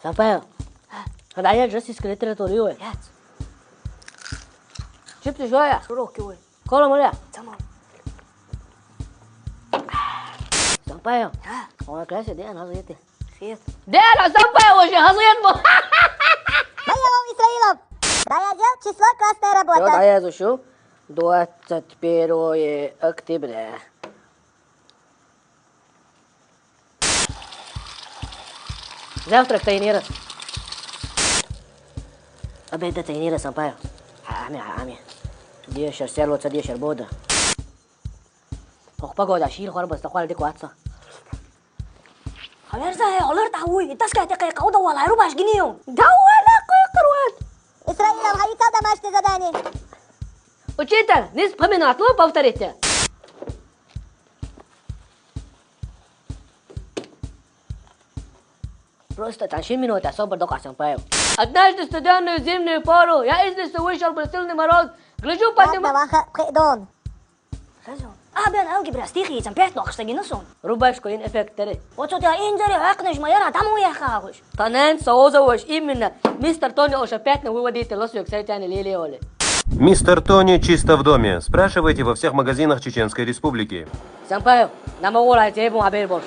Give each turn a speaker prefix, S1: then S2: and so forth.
S1: سامبايو انا عيال جالس سكرتيرة طوليوه
S2: هات
S1: جبت شوية
S2: روكي وين
S1: كله مليح
S2: تمام
S1: سامبايو
S2: ها
S1: هو كلاس دي انا هزيتي
S2: خيط
S1: دي انا سامبايو وش هزيت مو
S3: Моя Исраилов! Доедел число классной
S1: شو
S3: работы.
S1: عايزه شو 21 октября завтрак тренера обед тренера سامبايو عامي دي شرسيال واتسا دي شربوده اخ بقعد اشيل خرب بس تقول ديك واتسا
S2: خلاص هي علرت عوي تسكع دقيقة ودول هيروح 20 جنيه
S1: دولة قروات
S3: Исраилов, выполнял домашнее задание.
S1: учитель не вспоминать ну повторите просто تعشين минут особо дока سامبايو однажды студенную зимнюю пору я из леса вышел был сильный мороз гляжу
S3: Ладно,
S1: поднимаю
S3: Ваха, Придон.
S2: خزون بين اوجي براستيخي تنبيت لو خشتاجي نصون
S1: رباشكو ين افكت تري
S2: وتو تا انجري عقنج ما يرى دمو يا خاغش
S1: طنان سووزا وش именно мистер Тони ошапятно выводите лосю ксайтяне лили оли
S4: Мистер Тони чисто в доме. Спрашивайте во всех магазинах Чеченской Республики.
S1: سامبايو نما ولا تيبو عبير بوش